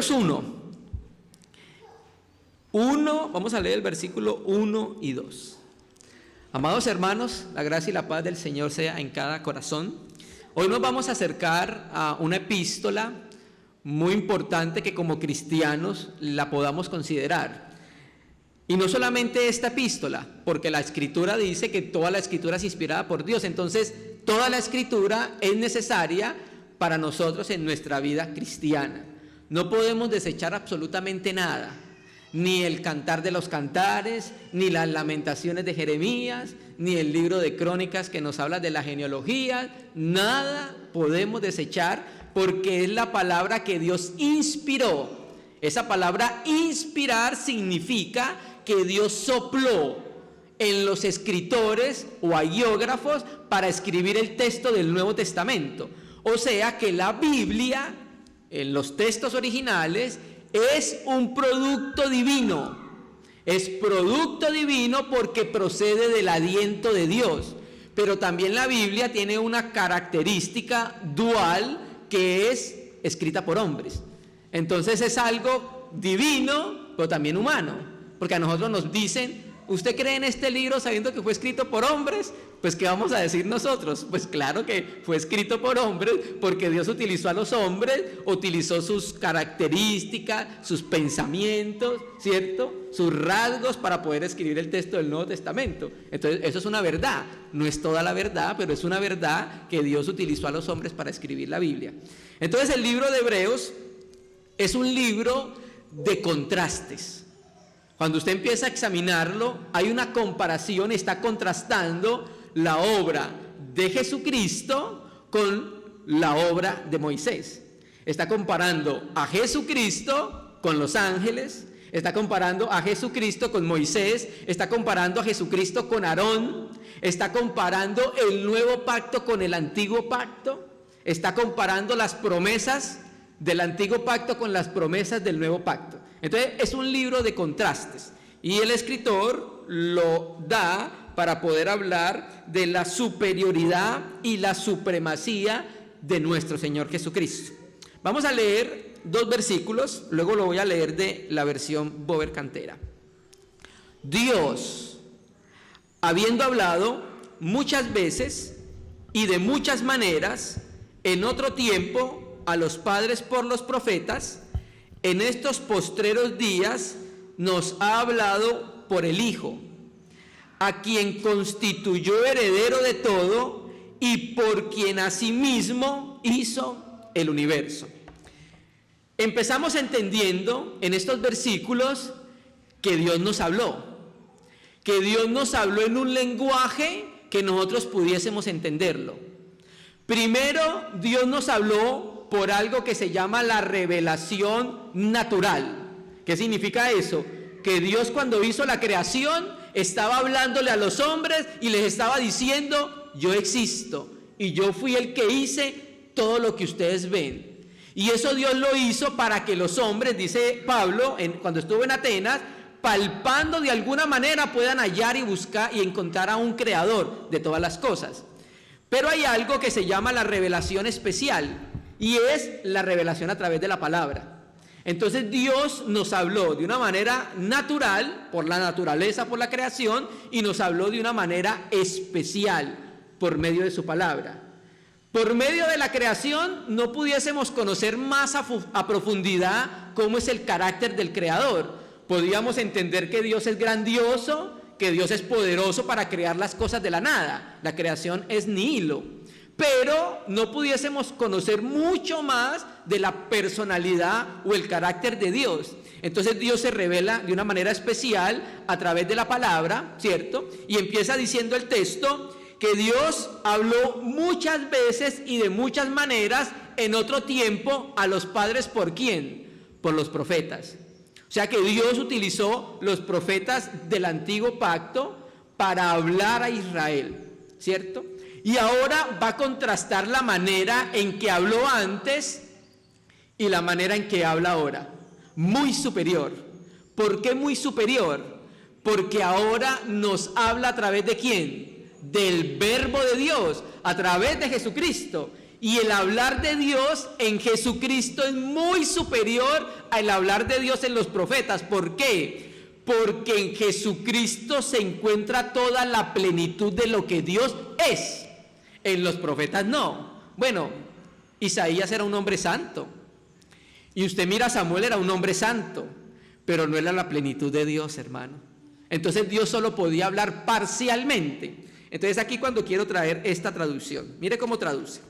Hebreos 1. Vamos a leer el versículo 1 y 2. Amados hermanos, la gracia y la paz del Señor sea en cada corazón. Hoy nos vamos a acercar a una epístola muy importante que como cristianos la podamos considerar. Y no solamente esta epístola, porque la Escritura dice que toda la Escritura es inspirada por Dios. Entonces, toda la Escritura es necesaria para nosotros en nuestra vida cristiana. No podemos desechar absolutamente nada. Ni el Cantar de los Cantares, ni las Lamentaciones de Jeremías, ni el libro de Crónicas que nos habla de la genealogía. Nada podemos desechar porque es la palabra que Dios inspiró. Esa palabra inspirar significa que Dios sopló en los escritores o agiógrafos para escribir el texto del Nuevo Testamento. O sea que la Biblia, en los textos originales, es un producto divino. Es producto divino porque procede del aliento de Dios. Pero también la Biblia tiene una característica dual que es escrita por hombres. Entonces es algo divino, pero también humano. Porque a nosotros nos dicen, ¿usted cree en este libro sabiendo que fue escrito por hombres? Pues ¿qué vamos a decir nosotros? Pues claro que fue escrito por hombres porque Dios utilizó a los hombres, utilizó sus características, sus pensamientos, ¿cierto? Sus rasgos para poder escribir el texto del Nuevo Testamento. Entonces eso es una verdad, no es toda la verdad, pero es una verdad que Dios utilizó a los hombres para escribir la Biblia. Entonces el libro de Hebreos es un libro de contrastes. Cuando usted empieza a examinarlo, hay una comparación, está contrastando la obra de Jesucristo con la obra de Moisés. Está comparando a Jesucristo con los ángeles, está comparando a Jesucristo con Moisés, está comparando a Jesucristo con Aarón, está comparando el nuevo pacto con el antiguo pacto, está comparando las promesas del antiguo pacto con las promesas del nuevo pacto. Entonces es un libro de contrastes y el escritor lo da para poder hablar de la superioridad y la supremacía de nuestro Señor Jesucristo. Vamos a leer 2 versículos, luego lo voy a leer de la versión Bover Cantera. Dios, habiendo hablado muchas veces y de muchas maneras en otro tiempo a los padres por los profetas, en estos postreros días nos ha hablado por el Hijo, a quien constituyó heredero de todo y por quien asimismo hizo el universo. Empezamos entendiendo en estos versículos que Dios nos habló en un lenguaje que nosotros pudiésemos entenderlo. Primero, Dios nos habló por algo que se llama la revelación natural. ¿Qué significa eso? Que Dios cuando hizo la creación estaba hablándole a los hombres y les estaba diciendo, yo existo y yo fui el que hice todo lo que ustedes ven. Y eso Dios lo hizo para que los hombres, dice Pablo, cuando estuvo en Atenas, palpando de alguna manera puedan hallar y buscar y encontrar a un creador de todas las cosas. Pero hay algo que se llama la revelación especial y es la revelación a través de la palabra. Entonces Dios nos habló de una manera natural, por la naturaleza, por la creación, y nos habló de una manera especial por medio de su palabra. Por medio de la creación no pudiésemos conocer más a profundidad cómo es el carácter del Creador. Podríamos entender que Dios es grandioso, que Dios es poderoso para crear las cosas de la nada. La creación es nihilo. Pero no pudiésemos conocer mucho más de la personalidad o el carácter de Dios. Entonces Dios se revela de una manera especial a través de la palabra, ¿cierto? Y empieza diciendo el texto que Dios habló muchas veces y de muchas maneras en otro tiempo a los padres. ¿Por quién? Por los profetas. O sea que Dios utilizó los profetas del antiguo pacto para hablar a Israel, ¿cierto? Y ahora va a contrastar la manera en que habló antes y la manera en que habla ahora. Muy superior. ¿Por qué muy superior? Porque ahora nos habla a través de ¿quién? Del verbo de Dios, a través de Jesucristo. Y el hablar de Dios en Jesucristo es muy superior al hablar de Dios en los profetas. ¿Por qué? Porque en Jesucristo se encuentra toda la plenitud de lo que Dios es. En los profetas no. Bueno, Isaías era un hombre santo. Y usted mira a Samuel, era un hombre santo. Pero no era la plenitud de Dios, hermano. Entonces Dios solo podía hablar parcialmente. Entonces aquí cuando quiero traer esta traducción, mire cómo traduce.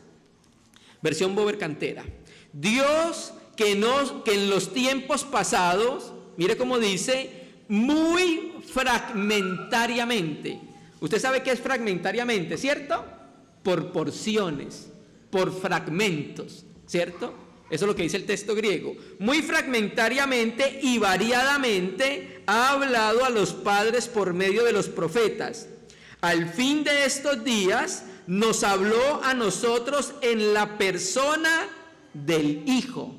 Versión Bover Cantera. Dios que en los tiempos pasados, mire cómo dice, muy fragmentariamente. Usted sabe qué es fragmentariamente, ¿cierto? Por porciones, por fragmentos, ¿cierto? Eso es lo que dice el texto griego. Muy fragmentariamente y variadamente ha hablado a los padres por medio de los profetas. Al fin de estos días nos habló a nosotros en la persona del Hijo,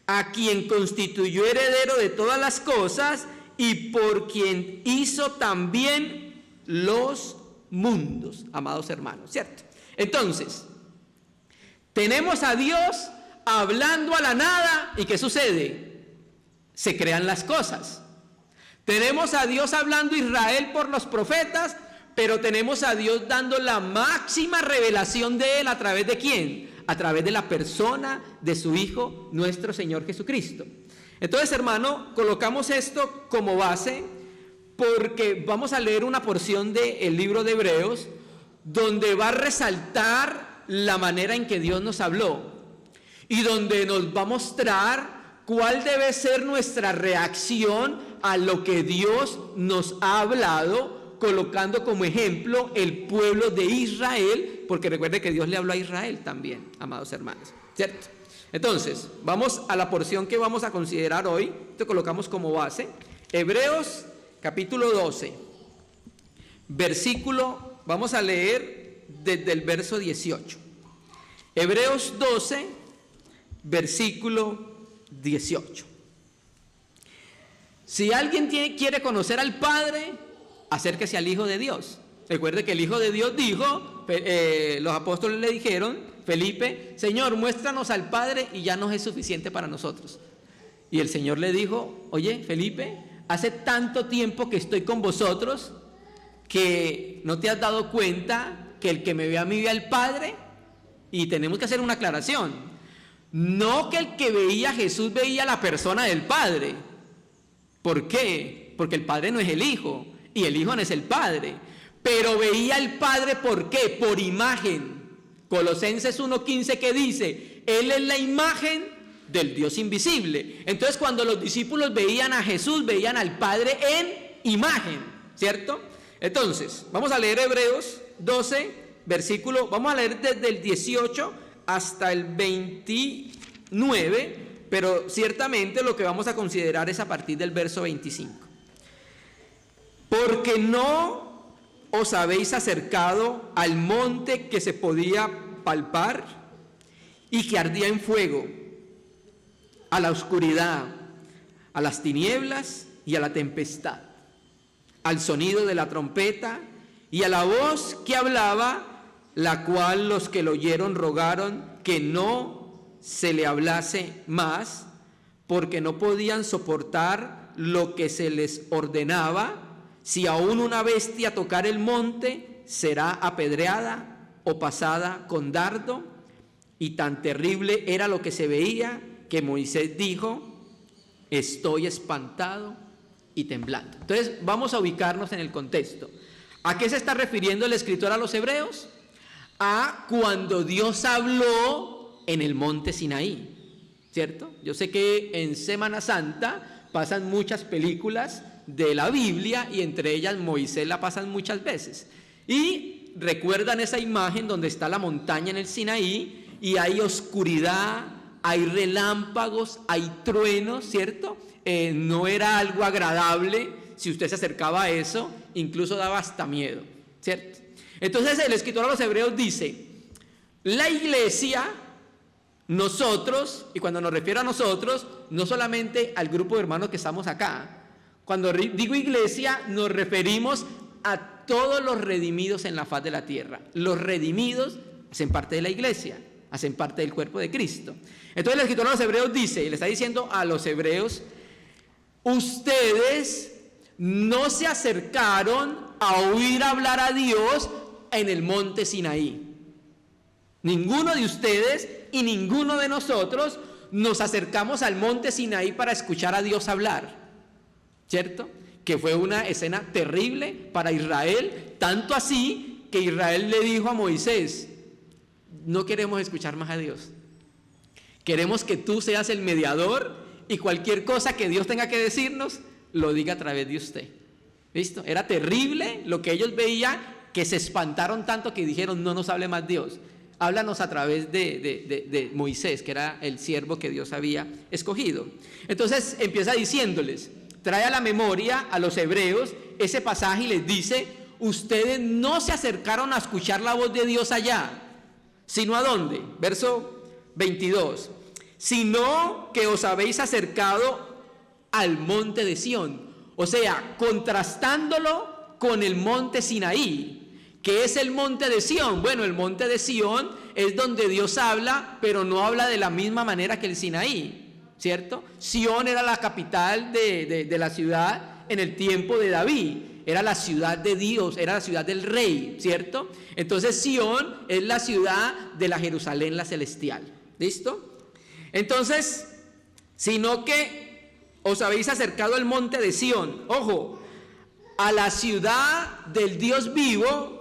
a quien constituyó heredero de todas las cosas y por quien hizo también los mundos, amados hermanos, ¿cierto? Entonces, tenemos a Dios hablando a la nada, ¿y qué sucede? Se crean las cosas. Tenemos a Dios hablando a Israel por los profetas, pero tenemos a Dios dando la máxima revelación de Él, ¿a través de quién? A través de la persona de su Hijo, nuestro Señor Jesucristo. Entonces, hermano, colocamos esto como base, porque vamos a leer una porción del libro de Hebreos, donde va a resaltar la manera en que Dios nos habló, y donde nos va a mostrar cuál debe ser nuestra reacción a lo que Dios nos ha hablado, colocando como ejemplo el pueblo de Israel, porque recuerde que Dios le habló a Israel también, amados hermanos, ¿cierto? Entonces, vamos a la porción que vamos a considerar hoy, te colocamos como base, Hebreos capítulo 12, versículo, vamos a leer desde el verso 18, Hebreos 12, versículo 18. Si alguien quiere conocer al Padre, acérquese al Hijo de Dios. Recuerde que el Hijo de Dios dijo, los apóstoles le dijeron, Felipe, Señor, muéstranos al Padre y ya nos es suficiente para nosotros. Y el Señor le dijo, oye, Felipe, hace tanto tiempo que estoy con vosotros que no te has dado cuenta que el que me ve a mí ve al Padre. Y tenemos que hacer una aclaración. No que el que veía a Jesús veía a la persona del Padre. ¿Por qué? Porque el Padre no es el Hijo y el Hijo no es el Padre. Pero veía al Padre, ¿por qué? Por imagen. Colosenses 1:15 que dice, Él es la imagen del Dios invisible. Entonces cuando los discípulos veían a Jesús, veían al Padre en imagen, ¿cierto? Entonces, vamos a leer Hebreos 12, versículo, vamos a leer desde el 18 hasta el 29, pero ciertamente lo que vamos a considerar es a partir del verso 25. Porque no os habéis acercado al monte que se podía palpar y que ardía en fuego, a la oscuridad, a las tinieblas y a la tempestad, al sonido de la trompeta y a la voz que hablaba, la cual los que lo oyeron rogaron que no se le hablase más, porque no podían soportar lo que se les ordenaba. Si aún una bestia tocar el monte, será apedreada o pasada con dardo. Y tan terrible era lo que se veía que Moisés dijo, estoy espantado y temblando. Entonces vamos a ubicarnos en el contexto. ¿A qué se está refiriendo el escritor a los hebreos? A cuando Dios habló en el monte Sinaí, ¿cierto? Yo sé que en Semana Santa pasan muchas películas de la Biblia y entre ellas Moisés la pasan muchas veces. Y recuerdan esa imagen donde está la montaña en el Sinaí y hay oscuridad, hay relámpagos, hay truenos, ¿cierto? No era algo agradable, si usted se acercaba a eso, incluso daba hasta miedo, ¿cierto? Entonces el escritor a los hebreos dice, la iglesia, nosotros, y cuando nos refiero a nosotros, no solamente al grupo de hermanos que estamos acá, cuando digo iglesia, nos referimos a todos los redimidos en la faz de la tierra. Los redimidos hacen parte de la iglesia, hacen parte del cuerpo de Cristo. Entonces el escritor a los hebreos dice, le está diciendo a los hebreos, ustedes no se acercaron a oír hablar a Dios en el monte Sinaí. Ninguno de ustedes y ninguno de nosotros nos acercamos al monte Sinaí para escuchar a Dios hablar, ¿cierto? Que fue una escena terrible para Israel, tanto así que Israel le dijo a Moisés, no queremos escuchar más a Dios, queremos que tú seas el mediador y cualquier cosa que Dios tenga que decirnos, lo diga a través de usted. ¿Listo? Era terrible lo que ellos veían, que se espantaron tanto que dijeron, no nos hable más Dios, háblanos a través de Moisés, que era el siervo que Dios había escogido. Entonces empieza diciéndoles, trae a la memoria a los hebreos ese pasaje y les dice, ustedes no se acercaron a escuchar la voz de Dios allá, sino ¿a dónde? Verso 22, sino que os habéis acercado al monte de Sión, o sea, contrastándolo con el monte Sinaí. ¿Qué es el monte de Sión? Bueno, el monte de Sión es donde Dios habla, pero no habla de la misma manera que el Sinaí, ¿cierto? Sión era la capital de la ciudad en el tiempo de David, era la ciudad de Dios, era la ciudad del rey, ¿cierto? Entonces Sión es la ciudad de la Jerusalén, la celestial, ¿listo? Entonces, sino que os habéis acercado al monte de Sión, ojo, a la ciudad del Dios vivo,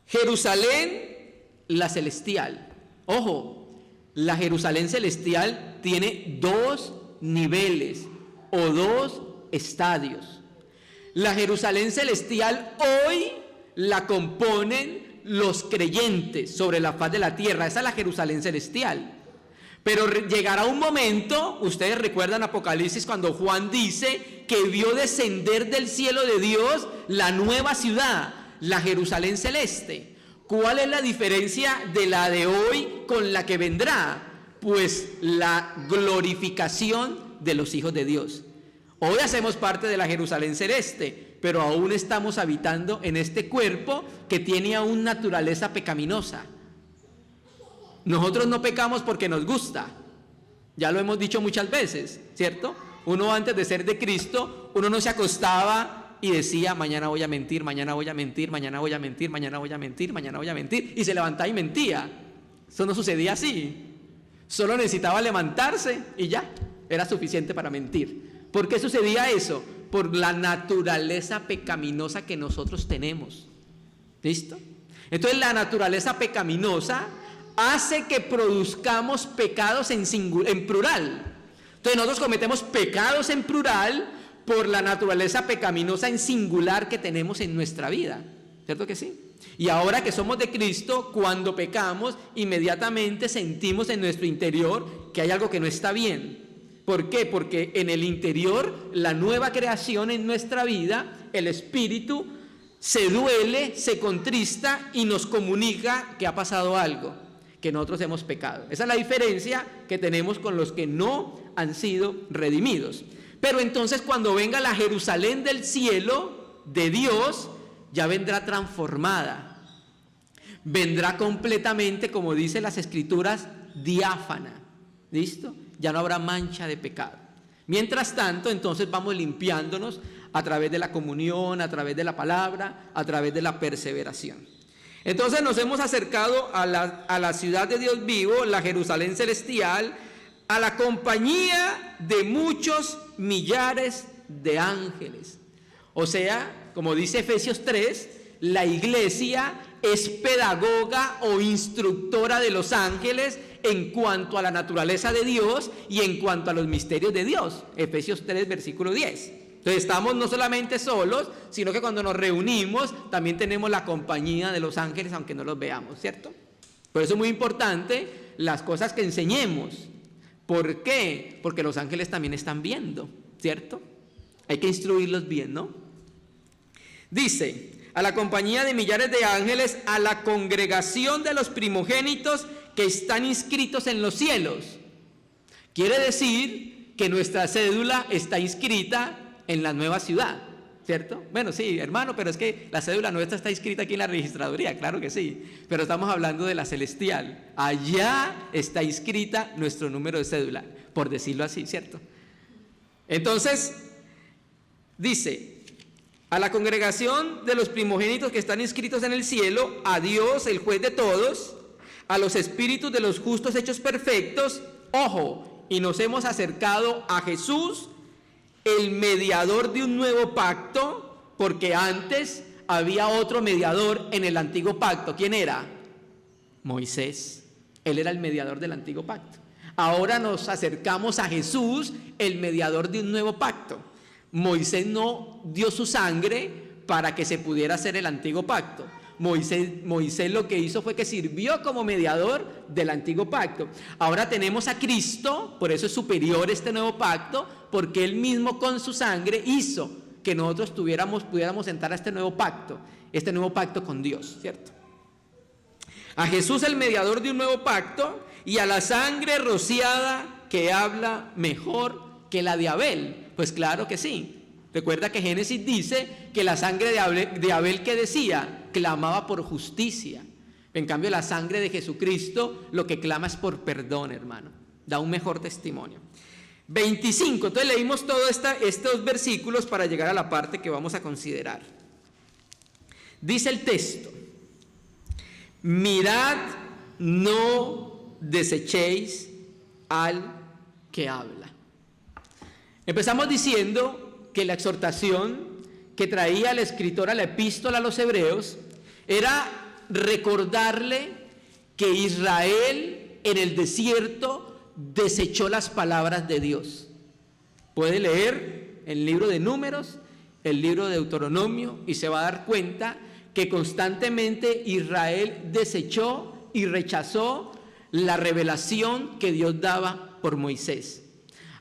Jerusalén, la celestial. Ojo, la Jerusalén celestial tiene dos niveles o dos estadios. La Jerusalén celestial hoy la componen los creyentes sobre la faz de la tierra. Esa es la Jerusalén celestial. Pero llegará un momento, ustedes recuerdan Apocalipsis cuando Juan dice que vio descender del cielo de Dios la nueva ciudad, la Jerusalén celeste. ¿Cuál es la diferencia de la de hoy con la que vendrá? Pues la glorificación de los hijos de Dios. Hoy hacemos parte de la Jerusalén celeste, pero aún estamos habitando en este cuerpo que tiene aún naturaleza pecaminosa. Nosotros no pecamos porque nos gusta, ya lo hemos dicho muchas veces, ¿cierto? Uno antes de ser de Cristo, uno no se acostaba y decía, mañana voy a mentir, mañana voy a mentir, mañana voy a mentir, mañana voy a mentir, mañana voy a mentir, y se levantaba y mentía. Eso no sucedía así, solo necesitaba levantarse y ya, era suficiente para mentir. ¿Por qué sucedía eso? Por la naturaleza pecaminosa que nosotros tenemos, ¿listo? Entonces la naturaleza pecaminosa hace que produzcamos pecados en plural. Entonces nosotros cometemos pecados en plural por la naturaleza pecaminosa en singular que tenemos en nuestra vida, ¿cierto que sí? Y ahora que somos de Cristo, cuando pecamos, inmediatamente sentimos en nuestro interior que hay algo que no está bien. ¿Por qué? Porque en el interior, la nueva creación en nuestra vida, el Espíritu, se duele, se contrista y nos comunica que ha pasado algo, que nosotros hemos pecado. Esa es la diferencia que tenemos con los que no han sido redimidos. Pero entonces cuando venga la Jerusalén del cielo de Dios, ya vendrá transformada, vendrá completamente, como dicen las Escrituras, diáfana, ¿listo? Ya no habrá mancha de pecado. Mientras tanto, entonces vamos limpiándonos a través de la comunión, a través de la palabra, a través de la perseveración. Entonces nos hemos acercado a la ciudad de Dios vivo, la Jerusalén celestial, a la compañía de muchos millares de ángeles. O sea, como dice Efesios 3, la iglesia es pedagoga o instructora de los ángeles en cuanto a la naturaleza de Dios y en cuanto a los misterios de Dios. Efesios 3, versículo 10. Entonces estamos no solamente solos, sino que cuando nos reunimos también tenemos la compañía de los ángeles, aunque no los veamos, ¿cierto? Por eso es muy importante las cosas que enseñemos. ¿Por qué? Porque los ángeles también están viendo, ¿cierto? Hay que instruirlos bien, ¿no? Dice, a la compañía de millares de ángeles, a la congregación de los primogénitos que están inscritos en los cielos. Quiere decir que nuestra cédula está inscrita en la nueva ciudad. ¿cierto? Bueno, sí, hermano, pero es que la cédula nuestra está inscrita aquí en la registraduría, claro que sí, pero estamos hablando de la celestial. Allá está inscrita nuestro número de cédula, por decirlo así, ¿cierto? Entonces, dice: a la congregación de los primogénitos que están inscritos en el cielo, a Dios, el juez de todos, a los espíritus de los justos hechos perfectos, ojo, y nos hemos acercado a Jesús, el mediador de un nuevo pacto, porque antes había otro mediador en el antiguo pacto. ¿Quién era? Moisés. Él era el mediador del antiguo pacto. Ahora nos acercamos a Jesús, el mediador de un nuevo pacto. Moisés no dio su sangre para que se pudiera hacer el antiguo pacto. Moisés lo que hizo fue que sirvió como mediador del antiguo pacto. Ahora tenemos a Cristo, por eso es superior este nuevo pacto, porque Él mismo con su sangre hizo que nosotros pudiéramos entrar a este nuevo pacto con Dios, ¿cierto? A Jesús, el mediador de un nuevo pacto, y a la sangre rociada que habla mejor que la de Abel. Pues claro que sí. Recuerda que Génesis dice que la sangre de Abel, ¿qué decía? Clamaba por justicia. En cambio, la sangre de Jesucristo lo que clama es por perdón, hermano. Da un mejor testimonio. 25. Entonces leímos todos estos versículos para llegar a la parte que vamos a considerar. Dice el texto: mirad, no desechéis al que habla. Empezamos diciendo que la exhortación que traía el escritor a la epístola a los hebreos era recordarle que Israel en el desierto desechó las palabras de Dios. Puede leer el libro de Números, el libro de Deuteronomio, y se va a dar cuenta que constantemente Israel desechó y rechazó la revelación que Dios daba por Moisés.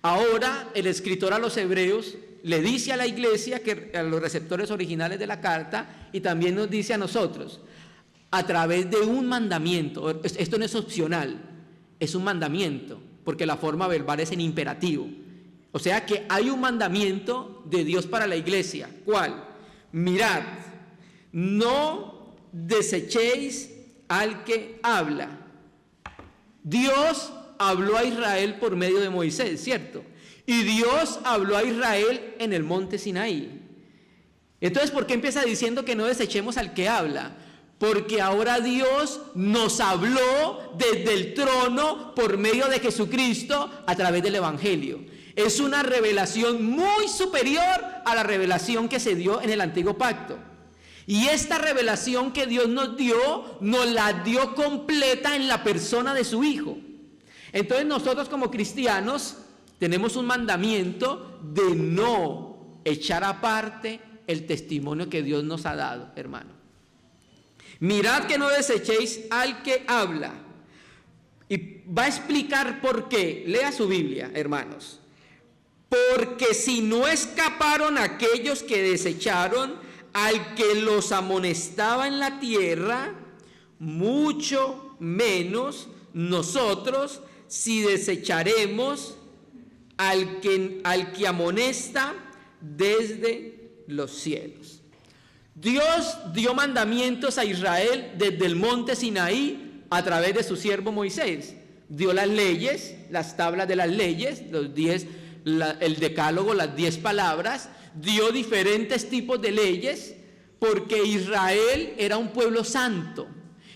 Ahora el escritor a los hebreos le dice a la iglesia, a los receptores originales de la carta, y también nos dice a nosotros, a través de un mandamiento. Esto no es opcional, es un mandamiento, porque la forma verbal es en imperativo. O sea que hay un mandamiento de Dios para la iglesia. ¿Cuál? Mirad, no desechéis al que habla. Dios habló a Israel por medio de Moisés, ¿cierto? Y Dios habló a Israel en el monte Sinaí. Entonces, ¿por qué empieza diciendo que no desechemos al que habla? Porque ahora Dios nos habló desde el trono por medio de Jesucristo a través del Evangelio. Es una revelación muy superior a la revelación que se dio en el antiguo pacto. Y esta revelación que Dios nos la dio completa en la persona de su Hijo. Entonces nosotros como cristianos tenemos un mandamiento de no echar aparte el testimonio que Dios nos ha dado, hermano. Mirad que no desechéis al que habla. Y va a explicar por qué. Lea su Biblia, hermanos. Porque si no escaparon aquellos que desecharon al que los amonestaba en la tierra, mucho menos nosotros si desecharemos al que amonesta desde los cielos. Dios dio mandamientos a Israel desde el monte Sinaí a través de su siervo Moisés. Dio las leyes, las tablas de las leyes, el decálogo, las 10 palabras. Dio diferentes tipos de leyes porque Israel era un pueblo santo.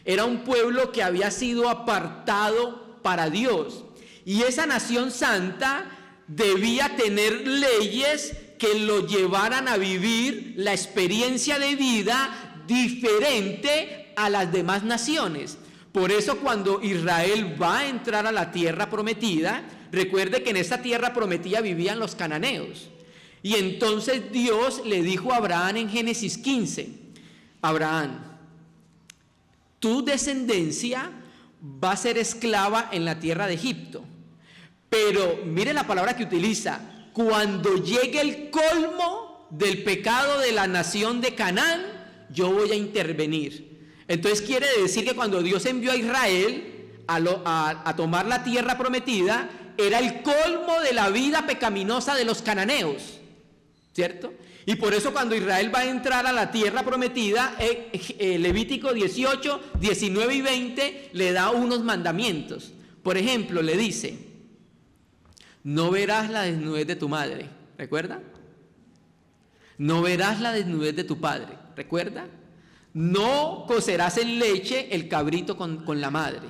Era un pueblo que había sido apartado para Dios. Y esa nación santa debía tener leyes que lo llevaran a vivir la experiencia de vida diferente a las demás naciones. Por eso cuando Israel va a entrar a la tierra prometida, recuerde que en esta tierra prometida vivían los cananeos. Y entonces Dios le dijo a Abraham en Génesis 15, Abraham, tu descendencia va a ser esclava en la tierra de Egipto. Pero mire la palabra que utiliza, cuando llegue el colmo del pecado de la nación de Canaán, yo voy a intervenir. Entonces quiere decir que cuando Dios envió a Israel a tomar la tierra prometida, era el colmo de la vida pecaminosa de los cananeos, ¿cierto? Y por eso cuando Israel va a entrar a la tierra prometida, Levítico 18, 19 y 20 le da unos mandamientos. Por ejemplo, le dice: no verás la desnudez de tu madre, ¿recuerda? No verás la desnudez de tu padre, ¿recuerda? No cocerás en leche el cabrito con la madre.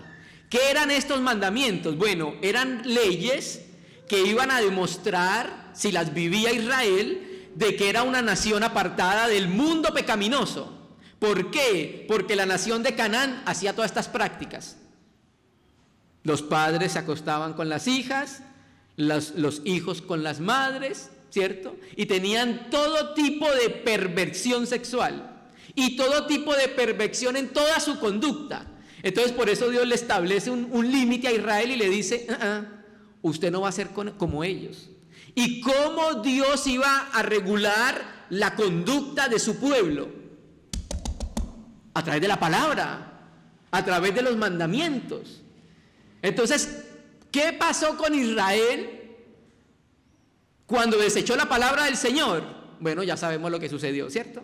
¿Qué eran estos mandamientos? Bueno, eran leyes que iban a demostrar, si las vivía Israel, de que era una nación apartada del mundo pecaminoso. ¿Por qué? Porque la nación de Canaán hacía todas estas prácticas. Los padres se acostaban con las hijas, los hijos con las madres, ¿cierto? Y tenían todo tipo de perversión sexual y todo tipo de perversión en toda su conducta. Entonces por eso Dios le establece un límite a Israel y le dice: usted no va a ser como ellos. ¿Y cómo Dios iba a regular la conducta de su pueblo? A través de la palabra, a través de los mandamientos. Entonces, ¿qué pasó con Israel cuando desechó la palabra del Señor? Bueno, ya sabemos lo que sucedió, ¿cierto?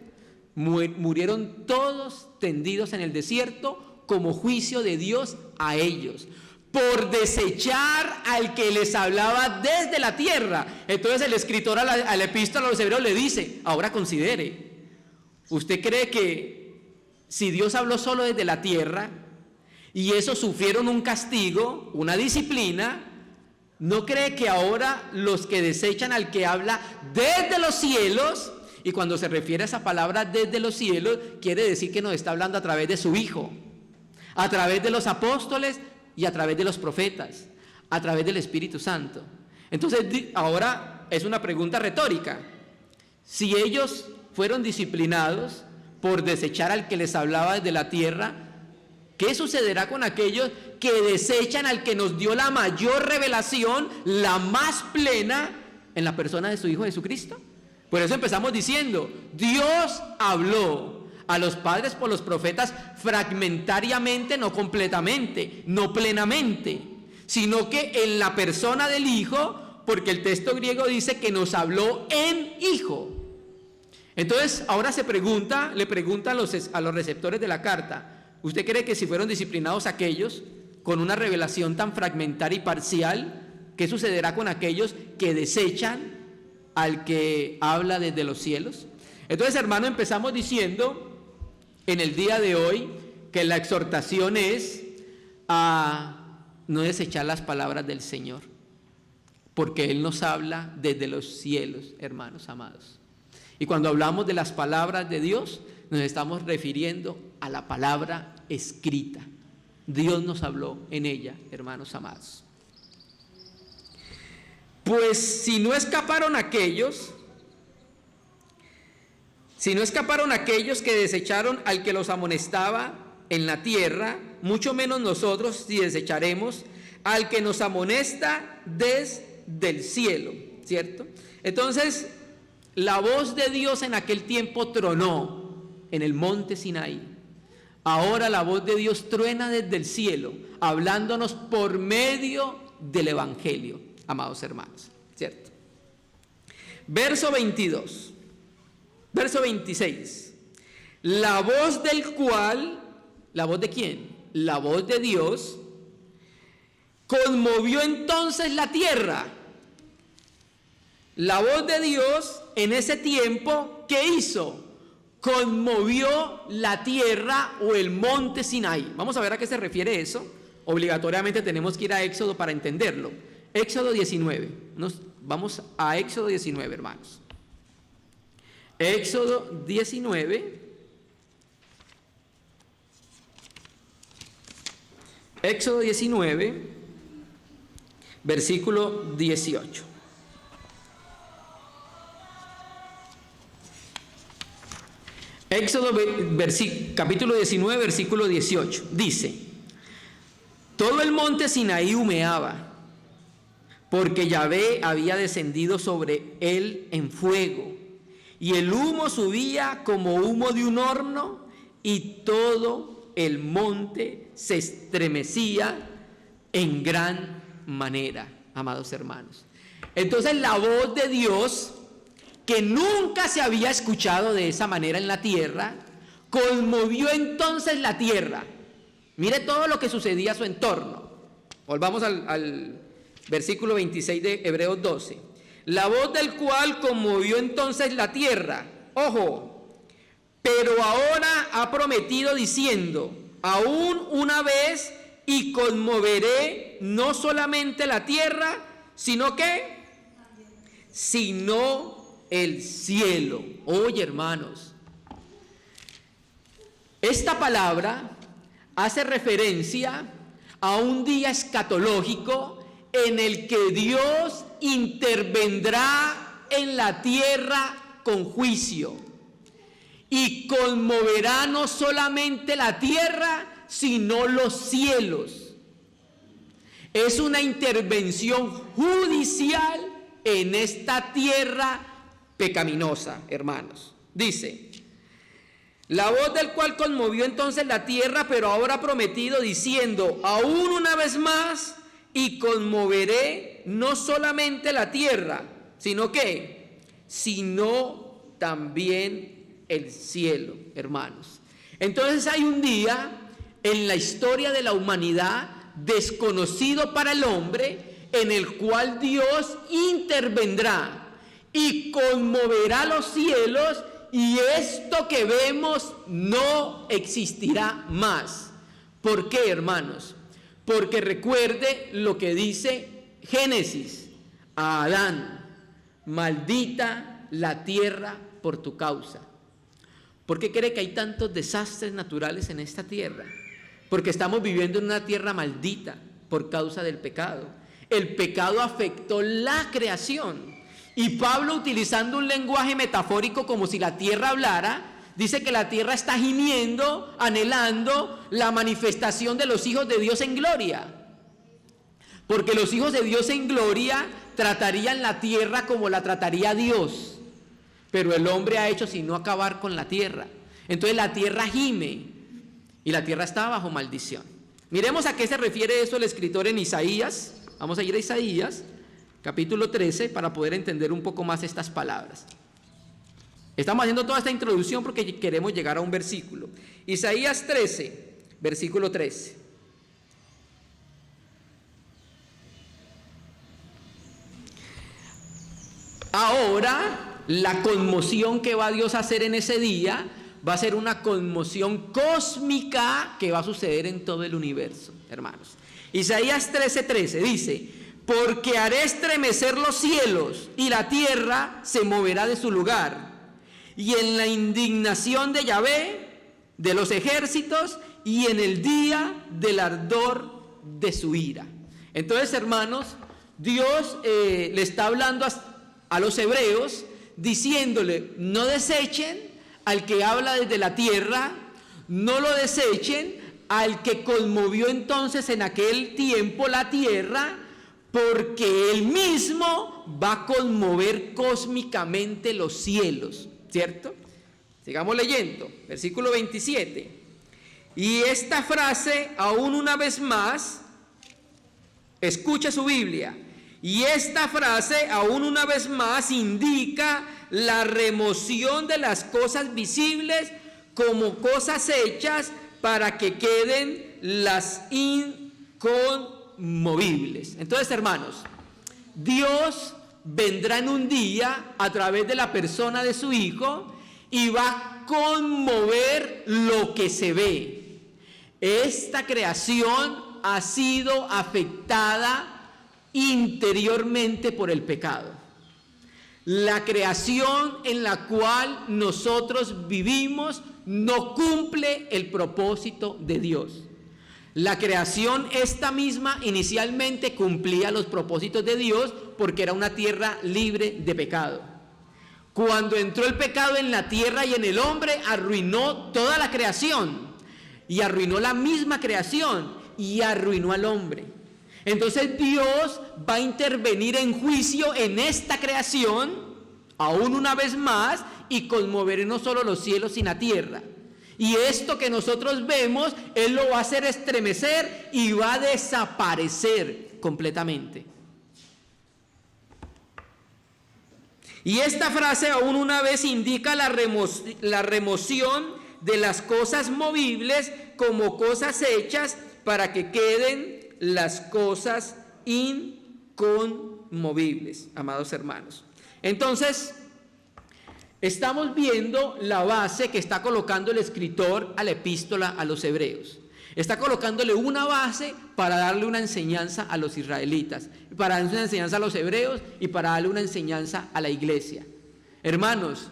Murieron todos tendidos en el desierto como juicio de Dios a ellos, por desechar al que les hablaba desde la tierra. Entonces el escritor a la epístola a los hebreos le dice: ahora considere, ¿usted cree que si Dios habló solo desde la tierra y esos sufrieron un castigo, una disciplina, no cree que ahora los que desechan al que habla desde los cielos? Y cuando se refiere a esa palabra desde los cielos, quiere decir que nos está hablando a través de su Hijo, a través de los apóstoles y a través de los profetas, a través del Espíritu Santo. Entonces ahora es una pregunta retórica: si ellos fueron disciplinados por desechar al que les hablaba desde la tierra, ¿qué sucederá con aquellos que desechan al que nos dio la mayor revelación, la más plena, en la persona de su Hijo Jesucristo? Por eso empezamos diciendo: Dios habló a los padres por los profetas fragmentariamente, no completamente, no plenamente, sino que en la persona del Hijo, porque el texto griego dice que nos habló en Hijo. Entonces ahora le pregunta a los receptores de la carta: ¿usted cree que si fueron disciplinados aquellos con una revelación tan fragmentaria y parcial, qué sucederá con aquellos que desechan al que habla desde los cielos? Entonces, hermano, empezamos diciendo en el día de hoy que la exhortación es a no desechar las palabras del Señor, porque Él nos habla desde los cielos, hermanos amados. Y cuando hablamos de las palabras de Dios, nos estamos refiriendo a la palabra escrita. Dios nos habló en ella, hermanos amados. Pues si no escaparon aquellos que desecharon al que los amonestaba en la tierra, mucho menos nosotros si desecharemos al que nos amonesta desde el cielo, ¿cierto? Entonces, la voz de Dios en aquel tiempo tronó en el monte Sinaí. Ahora la voz de Dios truena desde el cielo, hablándonos por medio del Evangelio, amados hermanos, ¿cierto? Verso 22. Verso 26, la voz del cual, ¿la voz de quién? La voz de Dios, conmovió entonces la tierra. La voz de Dios en ese tiempo, ¿qué hizo? Conmovió la tierra o el monte Sinaí. Vamos a ver a qué se refiere eso. Obligatoriamente tenemos que ir a Éxodo para entenderlo. Éxodo 19, vamos a Éxodo 19, hermanos. Éxodo 19, versículo 18. Éxodo capítulo 19, versículo 18, dice: todo el monte Sinaí humeaba, porque Yahvé había descendido sobre él en fuego, y el humo subía como humo de un horno, y todo el monte se estremecía en gran manera, amados hermanos. Entonces la voz de Dios que nunca se había escuchado de esa manera en la tierra, conmovió entonces la tierra. Mire todo lo que sucedía a su entorno. Volvamos al versículo 26 de Hebreos 12. La voz del cual conmovió entonces la tierra. Ojo, pero ahora ha prometido diciendo, aún una vez y conmoveré no solamente la tierra, sino que, sino el cielo. Oye, hermanos, esta palabra hace referencia a un día escatológico en el que Dios intervendrá en la tierra con juicio y conmoverá no solamente la tierra, sino los cielos. Es una intervención judicial en esta tierra pecaminosa, hermanos. Dice, la voz del cual conmovió entonces la tierra, pero ahora ha prometido diciendo, aún una vez más, y conmoveré no solamente la tierra, sino que, sino también el cielo, hermanos. Entonces hay un día en la historia de la humanidad desconocido para el hombre, en el cual Dios intervendrá y conmoverá los cielos, y esto que vemos no existirá más. ¿Por qué, hermanos? Porque recuerde lo que dice Génesis a Adán: maldita la tierra por tu causa. ¿Por qué cree que hay tantos desastres naturales en esta tierra? Porque estamos viviendo en una tierra maldita por causa del pecado. El pecado afectó la creación. Y Pablo, utilizando un lenguaje metafórico como si la tierra hablara, dice que la tierra está gimiendo, anhelando la manifestación de los hijos de Dios en gloria. Porque los hijos de Dios en gloria tratarían la tierra como la trataría Dios. Pero el hombre ha hecho sino acabar con la tierra. Entonces la tierra gime y la tierra está bajo maldición. Miremos a qué se refiere eso el escritor en Isaías. Vamos a ir a Isaías, capítulo 13, para poder entender un poco más estas palabras. Estamos haciendo toda esta introducción porque queremos llegar a un versículo. Isaías 13, versículo 13. Ahora, la conmoción que va Dios a hacer en ese día va a ser una conmoción cósmica que va a suceder en todo el universo, hermanos. Isaías 13:13 dice: porque haré estremecer los cielos y la tierra se moverá de su lugar, y en la indignación de Yahvé, de los ejércitos, y en el día del ardor de su ira. Entonces, hermanos, Dios le está hablando a los hebreos, diciéndole: no desechen al que habla desde la tierra, no lo desechen al que conmovió entonces en aquel tiempo la tierra, porque él mismo va a conmover cósmicamente los cielos, ¿cierto? Sigamos leyendo, versículo 27. Y esta frase, aún una vez más, escucha su Biblia, y esta frase, aún una vez más, indica la remoción de las cosas visibles como cosas hechas para que queden las inconmovibles. Entonces, hermanos, Dios vendrá en un día a través de la persona de su Hijo y va a conmover lo que se ve. Esta creación ha sido afectada interiormente por el pecado. La creación en la cual nosotros vivimos no cumple el propósito de Dios. La creación esta misma inicialmente cumplía los propósitos de Dios porque era una tierra libre de pecado. Cuando entró el pecado en la tierra y en el hombre, arruinó toda la creación y arruinó la misma creación y arruinó al hombre. Entonces Dios va a intervenir en juicio en esta creación, aún una vez más, y conmover no solo los cielos sino la tierra. Y esto que nosotros vemos, Él lo va a hacer estremecer y va a desaparecer completamente. Y esta frase aún una vez indica la remoción de las cosas movibles como cosas hechas para que queden las cosas inconmovibles, amados hermanos. Entonces, estamos viendo la base que está colocando el escritor a la epístola a los hebreos. Está colocándole una base para darle una enseñanza a los israelitas, para darle una enseñanza a los hebreos y para darle una enseñanza a la iglesia. Hermanos,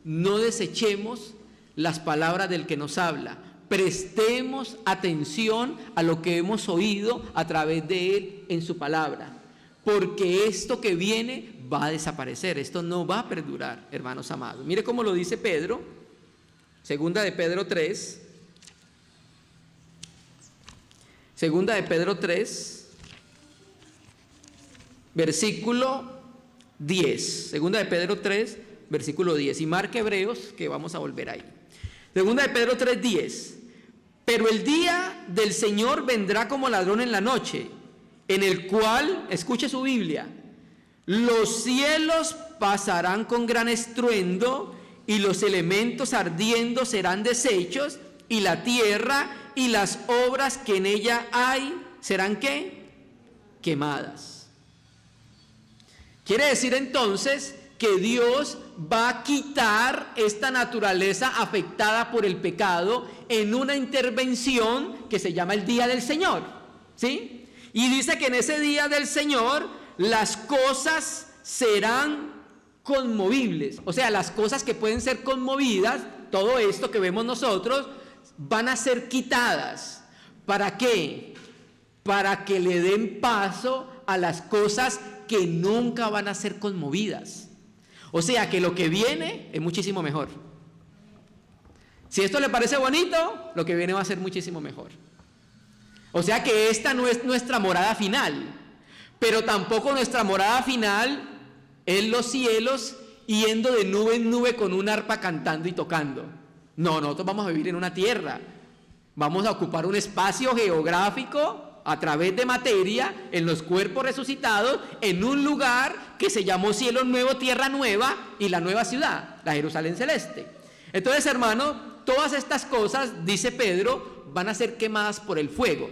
no desechemos las palabras del que nos habla. Prestemos atención a lo que hemos oído a través de él en su palabra, porque esto que viene va a desaparecer, esto no va a perdurar, hermanos amados. Mire cómo lo dice Pedro, segunda de Pedro 3, versículo 10, segunda de Pedro 3, versículo 10, y marque Hebreos, que vamos a volver ahí. Segunda de Pedro 3, 10, pero el día del Señor vendrá como ladrón en la noche, en el cual, escuche su Biblia, los cielos pasarán con gran estruendo y los elementos ardiendo serán deshechos y la tierra y las obras que en ella hay serán ¿qué? Quemadas. Quiere decir entonces que Dios va a quitar esta naturaleza afectada por el pecado en una intervención que se llama el día del Señor, ¿sí? Y dice que en ese día del Señor las cosas serán conmovibles, o sea, las cosas que pueden ser conmovidas, todo esto que vemos nosotros, van a ser quitadas. ¿Para qué? Para que le den paso a las cosas que nunca van a ser conmovidas. O sea que lo que viene es muchísimo mejor. Si esto le parece bonito, lo que viene va a ser muchísimo mejor. O sea que esta no es nuestra morada final, pero tampoco nuestra morada final es los cielos yendo de nube en nube con un arpa cantando y tocando. No, nosotros vamos a vivir en una tierra, vamos a ocupar un espacio geográfico a través de materia en los cuerpos resucitados en un lugar que se llamó cielo nuevo, tierra nueva y la nueva ciudad, la Jerusalén celeste. Entonces, hermano, todas estas cosas, dice Pedro, van a ser quemadas por el fuego.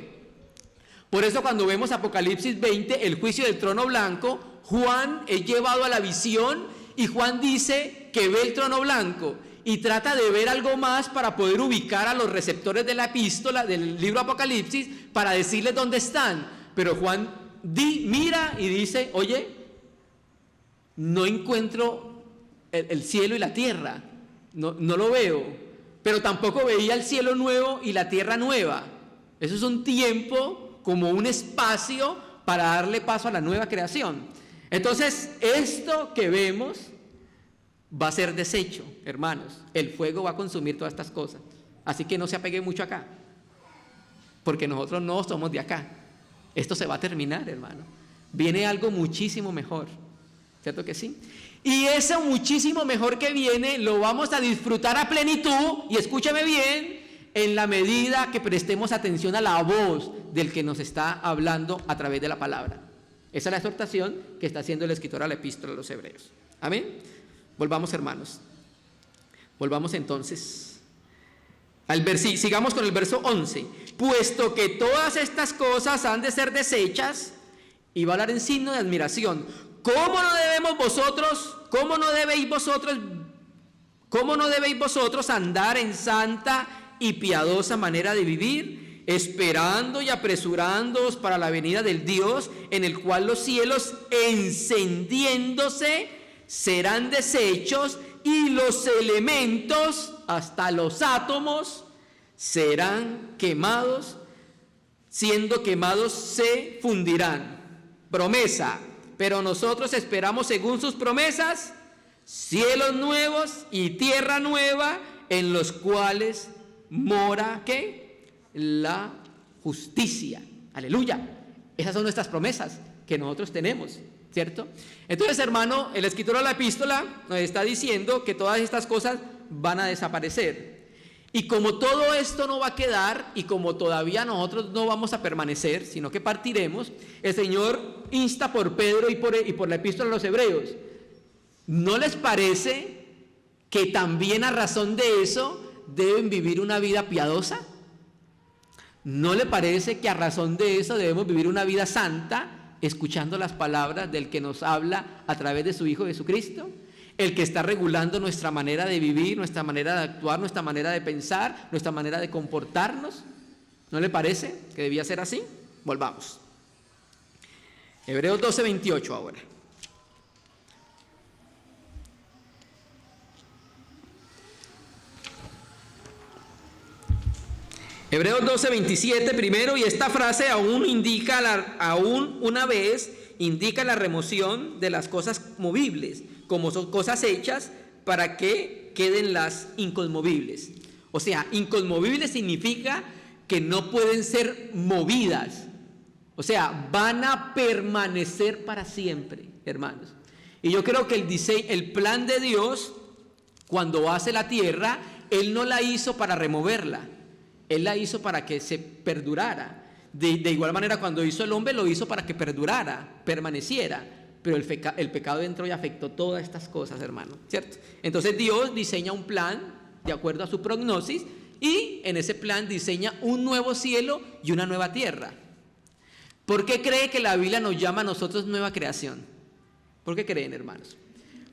Por eso cuando vemos Apocalipsis 20, el juicio del trono blanco, Juan es llevado a la visión y Juan dice que ve el trono blanco y trata de ver algo más para poder ubicar a los receptores de la epístola, del libro Apocalipsis, para decirles dónde están. Pero Juan mira y dice, oye, no encuentro el cielo y la tierra, no lo veo, pero tampoco veía el cielo nuevo y la tierra nueva. Eso es un tiempo, como un espacio para darle paso a la nueva creación. Entonces, esto que vemos va a ser deshecho, hermanos. El fuego va a consumir todas estas cosas. Así que no se apegue mucho acá, porque nosotros no somos de acá. Esto se va a terminar, hermano. Viene algo muchísimo mejor, ¿cierto que sí? Y eso muchísimo mejor que viene lo vamos a disfrutar a plenitud, y escúchame bien, en la medida que prestemos atención a la voz del que nos está hablando a través de la palabra. Esa es la exhortación que está haciendo el escritor a la epístola a los hebreos. Amén. Volvamos, hermanos. Volvamos entonces sigamos con el verso 11. Puesto que todas estas cosas han de ser deshechas, y va a hablar en signo de admiración. ¿Cómo no debéis vosotros andar en santa y piadosa manera de vivir, esperando y apresurándoos para la venida del Dios, en el cual los cielos encendiéndose serán deshechos y los elementos, hasta los átomos, serán quemados, siendo quemados se fundirán? Promesa, pero nosotros esperamos según sus promesas cielos nuevos y tierra nueva, en los cuales mora ¿qué? La justicia. Aleluya. Esas son nuestras promesas que nosotros tenemos, ¿cierto? Entonces, hermano, el escritor de la epístola nos está diciendo que todas estas cosas van a desaparecer. Y como todo esto no va a quedar, y como todavía nosotros no vamos a permanecer, sino que partiremos, el Señor insta por Pedro y por la epístola a los hebreos: ¿no les parece que también a razón de eso deben vivir una vida piadosa? ¿No le parece que a razón de eso debemos vivir una vida santa, escuchando las palabras del que nos habla a través de su Hijo Jesucristo? El que está regulando nuestra manera de vivir, nuestra manera de actuar, nuestra manera de pensar, nuestra manera de comportarnos. ¿No le parece que debía ser así? Volvamos. Hebreos 12:28 ahora. Hebreos 12:27 primero, y esta frase aún una vez indica la remoción de las cosas movibles, como son cosas hechas, para que queden las inconmovibles. O sea, inconmovibles significa que no pueden ser movidas. O sea, van a permanecer para siempre, hermanos. Y yo creo que el plan de Dios, cuando hace la tierra, Él no la hizo para removerla. Él la hizo para que se perdurara. De igual manera, cuando hizo el hombre, lo hizo para que perdurara, permaneciera. Pero el pecado entró y afectó todas estas cosas, hermano, ¿cierto? Entonces Dios diseña un plan de acuerdo a su prognosis, y en ese plan diseña un nuevo cielo y una nueva tierra. ¿Por qué cree que la Biblia nos llama a nosotros nueva creación? ¿Por qué creen, hermanos?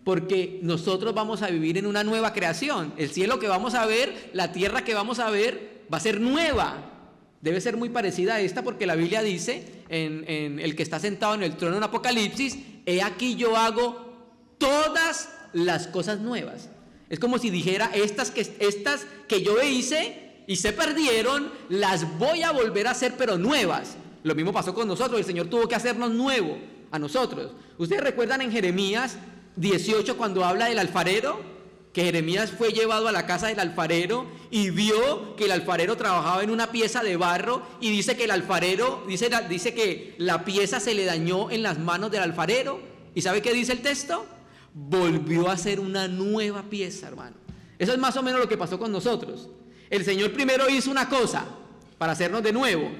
Porque nosotros vamos a vivir en una nueva creación. El cielo que vamos a ver, la tierra que vamos a ver, va a ser nueva. Debe ser muy parecida a esta, porque la Biblia dice en el que está sentado en el trono en Apocalipsis: he aquí yo hago todas las cosas nuevas. Es como si dijera: estas que yo hice y se perdieron, las voy a volver a hacer, pero nuevas. Lo mismo pasó con nosotros. El Señor tuvo que hacernos nuevo a nosotros. Ustedes recuerdan en Jeremías 18, cuando habla del alfarero, que Jeremías fue llevado a la casa del alfarero y vio que el alfarero trabajaba en una pieza de barro, y dice que el alfarero, dice que la pieza se le dañó en las manos del alfarero. ¿Y sabe qué dice el texto? Volvió a ser una nueva pieza, hermano. Eso es más o menos lo que pasó con nosotros. El Señor primero hizo una cosa para hacernos de nuevo.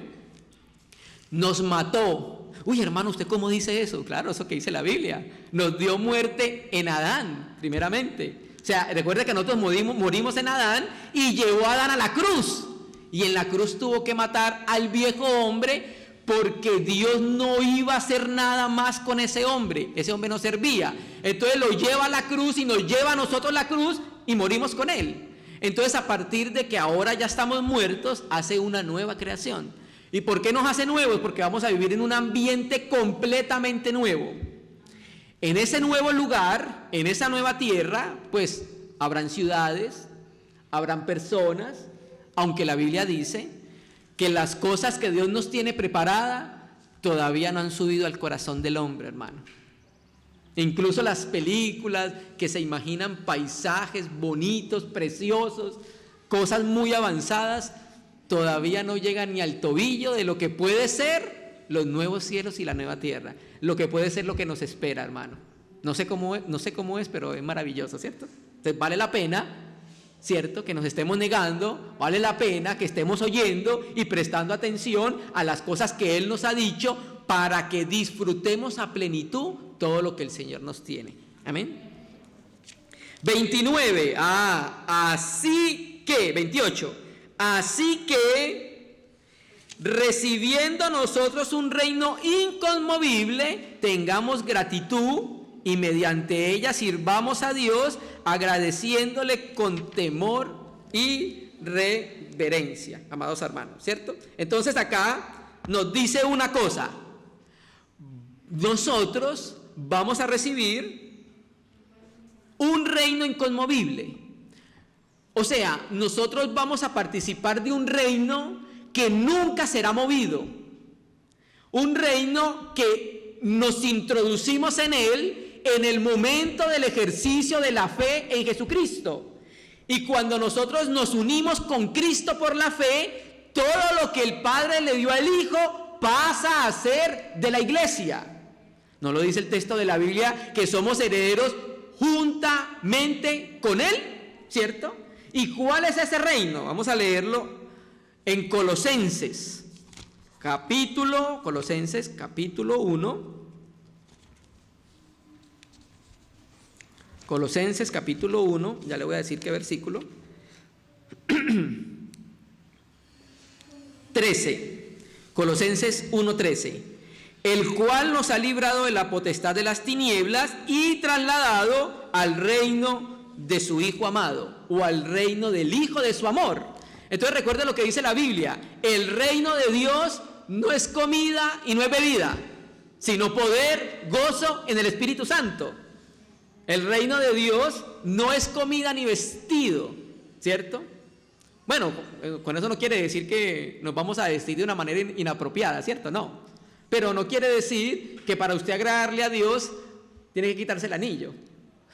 Nos mató. Uy, hermano, ¿usted cómo dice eso? Claro, eso que dice la Biblia. Nos dio muerte en Adán, primeramente. O sea, recuerda que nosotros morimos en Adán, y llevó a Adán a la cruz. Y en la cruz tuvo que matar al viejo hombre, porque Dios no iba a hacer nada más con ese hombre. Ese hombre no servía. Entonces lo lleva a la cruz y nos lleva a nosotros la cruz, y morimos con él. Entonces, a partir de que ahora ya estamos muertos, hace una nueva creación. ¿Y por qué nos hace nuevos? Porque vamos a vivir en un ambiente completamente nuevo. En ese nuevo lugar, en esa nueva tierra, pues habrán ciudades, habrán personas, aunque la Biblia dice que las cosas que Dios nos tiene preparada todavía no han subido al corazón del hombre, hermano. Incluso las películas que se imaginan paisajes bonitos, preciosos, cosas muy avanzadas, todavía no llegan ni al tobillo de lo que puede ser los nuevos cielos y la nueva tierra, lo que puede ser lo que nos espera, hermano. No sé cómo es, pero es maravilloso, ¿cierto? Entonces vale la pena, ¿cierto?, que nos estemos negando, vale la pena que estemos oyendo y prestando atención a las cosas que Él nos ha dicho, para que disfrutemos a plenitud todo lo que el Señor nos tiene. Amén. 29. Así que, 28. Así que, recibiendo nosotros un reino inconmovible, tengamos gratitud, y mediante ella sirvamos a Dios, agradeciéndole con temor y reverencia, amados hermanos, ¿cierto? Entonces acá nos dice una cosa: nosotros vamos a recibir un reino inconmovible. O sea, nosotros vamos a participar de un reino que nunca será movido. Un reino que nos introducimos en él en el momento del ejercicio de la fe en Jesucristo. Y cuando nosotros nos unimos con Cristo por la fe, todo lo que el Padre le dio al Hijo pasa a ser de la iglesia. ¿No lo dice el texto de la Biblia que somos herederos juntamente con Él? ¿Cierto? ¿Y cuál es ese reino? Vamos a leerlo en Colosenses, capítulo 1, Colosenses capítulo 1, ya le voy a decir qué versículo. 13, Colosenses 1:13, el cual nos ha librado de la potestad de las tinieblas y trasladado al reino de su Hijo amado, o al reino del Hijo de su amor. Entonces recuerda lo que dice la Biblia: el reino de Dios no es comida y no es bebida, sino poder, gozo en el Espíritu Santo. El reino de Dios no es comida ni vestido, ¿cierto? Bueno, con eso no quiere decir que nos vamos a vestir de una manera inapropiada, ¿cierto? No. Pero no quiere decir que para usted agradarle a Dios tiene que quitarse el anillo.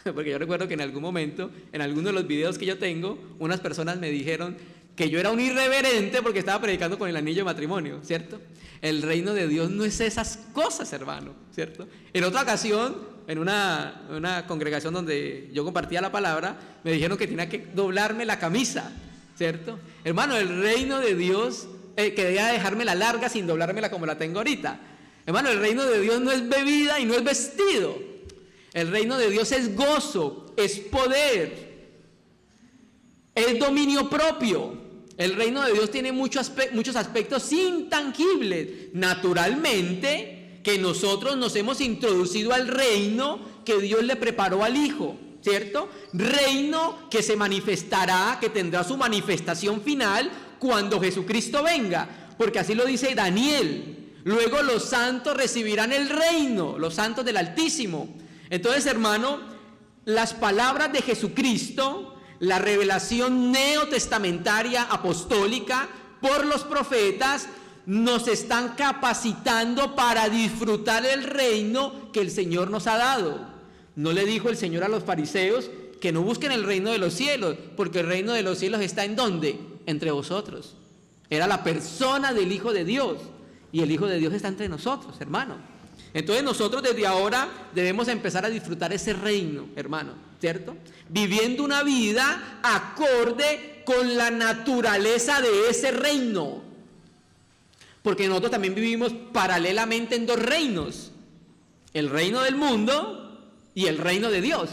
Porque yo recuerdo que en algún momento, en alguno de los videos que yo tengo, unas personas me dijeron que yo era un irreverente porque estaba predicando con el anillo de matrimonio, ¿cierto? El reino de Dios no es esas cosas, hermano, ¿cierto? En otra ocasión, en una congregación donde yo compartía la palabra, me dijeron que tenía que doblarme la camisa, ¿cierto? Hermano, el reino de Dios, que debía dejarme la larga sin doblármela como la tengo ahorita. Hermano, el reino de Dios no es bebida y no es vestido. El reino de Dios es gozo, es poder, es dominio propio. El reino de Dios tiene muchos aspectos intangibles. Naturalmente que nosotros nos hemos introducido al reino que Dios le preparó al Hijo, ¿cierto? Reino que se manifestará, que tendrá su manifestación final cuando Jesucristo venga, porque así lo dice Daniel. Luego los santos recibirán el reino, los santos del Altísimo. Entonces, hermano, las palabras de Jesucristo, la revelación neotestamentaria apostólica por los profetas, nos están capacitando para disfrutar el reino que el Señor nos ha dado. ¿No le dijo el Señor a los fariseos que no busquen el reino de los cielos? Porque el reino de los cielos está ¿en dónde? Entre vosotros. Era la persona del Hijo de Dios, y el Hijo de Dios está entre nosotros, hermano. Entonces nosotros desde ahora debemos empezar a disfrutar ese reino, hermano, ¿cierto? Viviendo una vida acorde con la naturaleza de ese reino. Porque nosotros también vivimos paralelamente en dos reinos: el reino del mundo y el reino de Dios,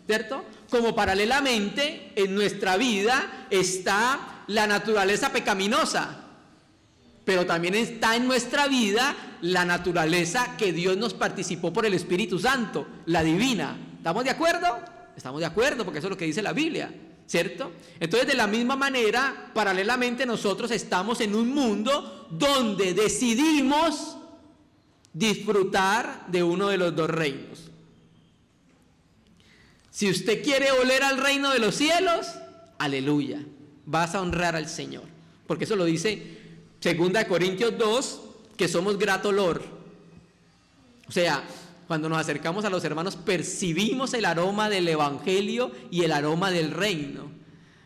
¿cierto? Como paralelamente en nuestra vida está la naturaleza pecaminosa, pero también está en nuestra vida la naturaleza que Dios nos participó por el Espíritu Santo, la divina. ¿Estamos de acuerdo? Estamos de acuerdo, porque eso es lo que dice la Biblia, ¿cierto? Entonces, de la misma manera, paralelamente nosotros estamos en un mundo donde decidimos disfrutar de uno de los dos reinos. Si usted quiere oler al reino de los cielos, aleluya, vas a honrar al Señor, porque eso lo dice 2 Corintios 2, que somos grato olor. O sea, cuando nos acercamos a los hermanos percibimos el aroma del evangelio y el aroma del reino.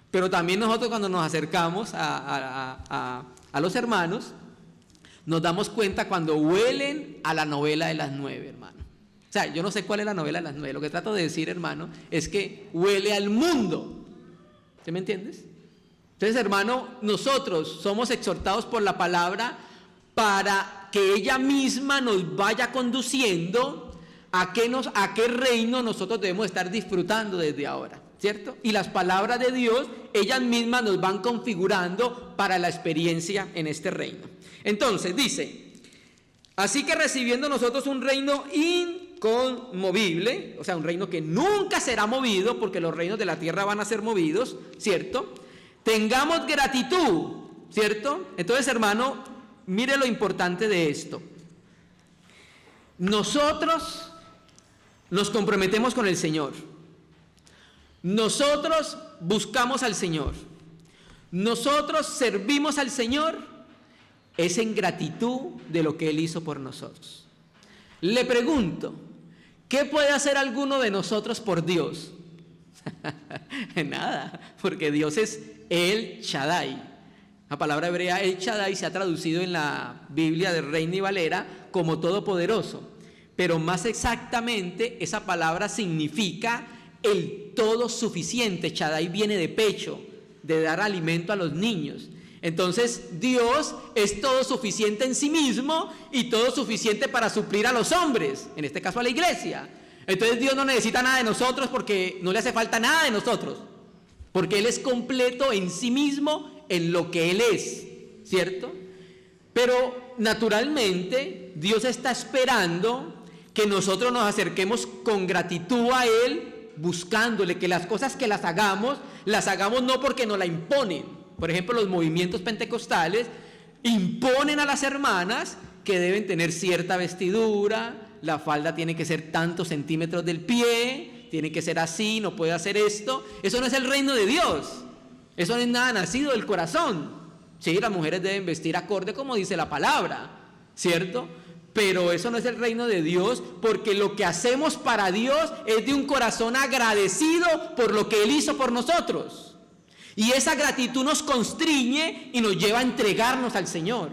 Pero también nosotros cuando nos acercamos a los hermanos, nos damos cuenta cuando huelen a la novela de las 9, hermano. O sea, yo no sé cuál es la novela de las 9. Lo que trato de decir, hermano, es que huele al mundo. ¿Sí me entiendes? Entonces, hermano, nosotros somos exhortados por la palabra para que ella misma nos vaya conduciendo a qué reino nosotros debemos estar disfrutando desde ahora, ¿cierto? Y las palabras de Dios, ellas mismas nos van configurando para la experiencia en este reino. Entonces, dice, así que recibiendo nosotros un reino inconmovible, o sea, un reino que nunca será movido, porque los reinos de la tierra van a ser movidos, ¿cierto? Tengamos gratitud, ¿cierto? Entonces, hermano, mire lo importante de esto. Nosotros nos comprometemos con el Señor. Nosotros buscamos al Señor. Nosotros servimos al Señor. Es en gratitud de lo que Él hizo por nosotros. Le pregunto, ¿qué puede hacer alguno de nosotros por Dios? Nada, porque Dios es El Shaddai. La palabra hebrea El Shaddai se ha traducido en la Biblia de Reina y Valera como todopoderoso, pero más exactamente esa palabra significa el todo suficiente. Shaddai viene de pecho, de dar alimento a los niños. Entonces Dios es todo suficiente en sí mismo y todo suficiente para suplir a los hombres, en este caso a la iglesia. Entonces Dios no necesita nada de nosotros porque no le hace falta nada de nosotros, porque Él es completo en sí mismo, en lo que Él es, ¿cierto? Pero naturalmente Dios está esperando que nosotros nos acerquemos con gratitud a Él, buscándole que las cosas que las hagamos no porque nos la imponen. Por ejemplo, los movimientos pentecostales imponen a las hermanas que deben tener cierta vestidura, la falda tiene que ser tantos centímetros del pie, tiene que ser así, no puede hacer esto. Eso no es el reino de Dios, eso no es nada nacido del corazón. Sí, las mujeres deben vestir acorde como dice la palabra, ¿cierto? Pero eso no es el reino de Dios, porque lo que hacemos para Dios es de un corazón agradecido por lo que Él hizo por nosotros. Y esa gratitud nos constriñe y nos lleva a entregarnos al Señor.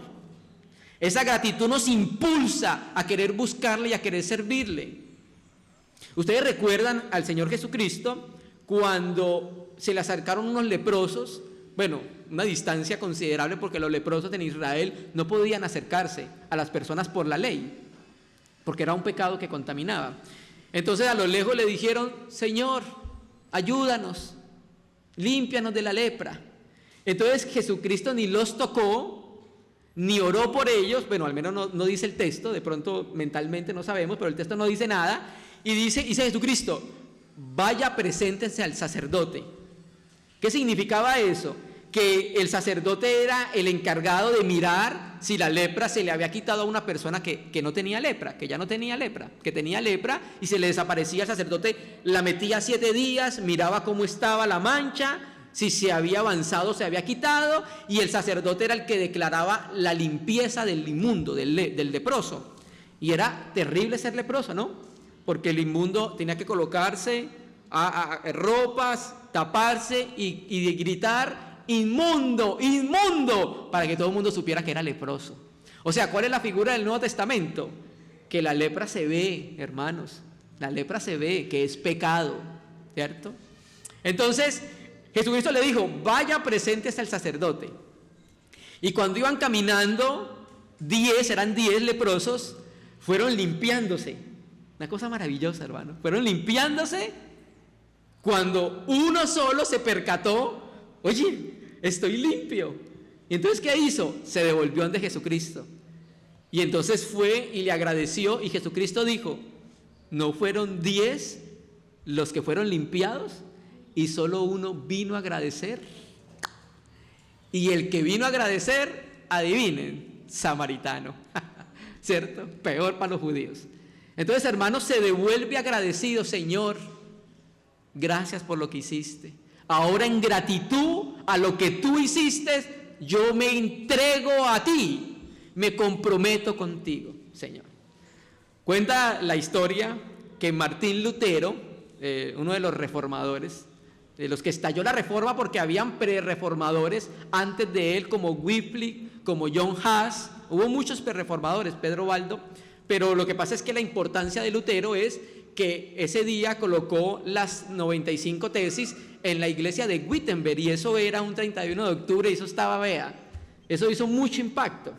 Esa gratitud nos impulsa a querer buscarle y a querer servirle. Ustedes recuerdan al Señor Jesucristo cuando se le acercaron unos leprosos, bueno, una distancia considerable porque los leprosos en Israel no podían acercarse a las personas por la ley, porque era un pecado que contaminaba. Entonces a lo lejos le dijeron: Señor, ayúdanos, límpianos de la lepra. Entonces Jesucristo ni los tocó, ni oró por ellos, bueno, al menos no dice el texto, de pronto mentalmente no sabemos, pero el texto no dice nada, y dice Jesucristo: vaya, preséntense al sacerdote. ¿Qué significaba eso? Que el sacerdote era el encargado de mirar si la lepra se le había quitado a una persona que no tenía lepra, que ya no tenía lepra, que tenía lepra y se le desaparecía. El sacerdote la metía 7 días, miraba cómo estaba la mancha, si se había avanzado, se había quitado, y el sacerdote era el que declaraba la limpieza del inmundo, del leproso. Y era terrible ser leproso, ¿no? Porque el inmundo tenía que colocarse a ropas, taparse y gritar: inmundo, inmundo, para que todo el mundo supiera que era leproso. O sea, ¿cuál es la figura del Nuevo Testamento? Que la lepra se ve, hermanos, la lepra se ve, que es pecado, ¿cierto? Entonces Jesucristo le dijo: vaya, preséntese al sacerdote. Y cuando iban caminando, eran 10 leprosos, fueron limpiándose. Una cosa maravillosa, hermano. Fueron limpiándose cuando uno solo se percató: oye, estoy limpio. Y entonces, ¿qué hizo? Se devolvió ante Jesucristo. Y entonces fue y le agradeció, y Jesucristo dijo: ¿no fueron 10 los que fueron limpiados? Y solo uno vino a agradecer. Y el que vino a agradecer, adivinen, samaritano. ¿Cierto? Peor para los judíos. Entonces, hermanos, se devuelve agradecido: Señor, gracias por lo que hiciste. Ahora, en gratitud a lo que tú hiciste, yo me entrego a ti, me comprometo contigo, Señor. Cuenta la historia que Martín Lutero, uno de los reformadores, de los que estalló la reforma, porque habían pre-reformadores antes de él, como Wycliffe, como John Huss, hubo muchos pre-reformadores, Pedro Baldo, pero lo que pasa es que la importancia de Lutero es que ese día colocó las 95 tesis en la iglesia de Wittenberg, y eso era un 31 de octubre, y eso estaba, vea, eso hizo mucho impacto.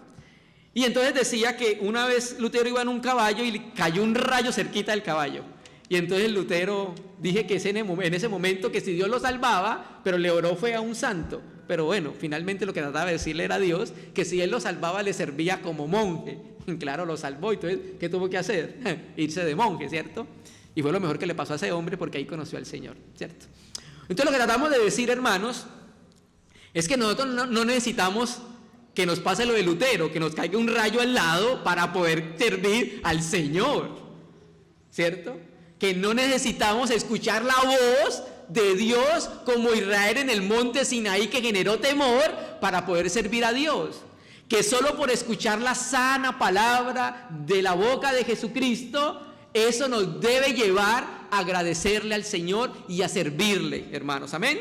Y entonces decía que una vez Lutero iba en un caballo y cayó un rayo cerquita del caballo, y entonces Lutero dije que en ese momento que si Dios lo salvaba, pero le oró fue a un santo, pero bueno, finalmente lo que trataba de decirle era a Dios que si él lo salvaba le servía como monje. Claro, lo salvó, entonces ¿qué tuvo que hacer? Irse de monje, ¿cierto? Y fue lo mejor que le pasó a ese hombre, porque ahí conoció al Señor, ¿cierto? Entonces lo que tratamos de decir, hermanos, es que nosotros no necesitamos que nos pase lo de Lutero, que nos caiga un rayo al lado para poder servir al Señor, ¿cierto? Que no necesitamos escuchar la voz de Dios como Israel en el monte Sinaí, que generó temor, para poder servir a Dios. Que solo por escuchar la sana palabra de la boca de Jesucristo, eso nos debe llevar a agradecerle al Señor y a servirle, hermanos. Amén.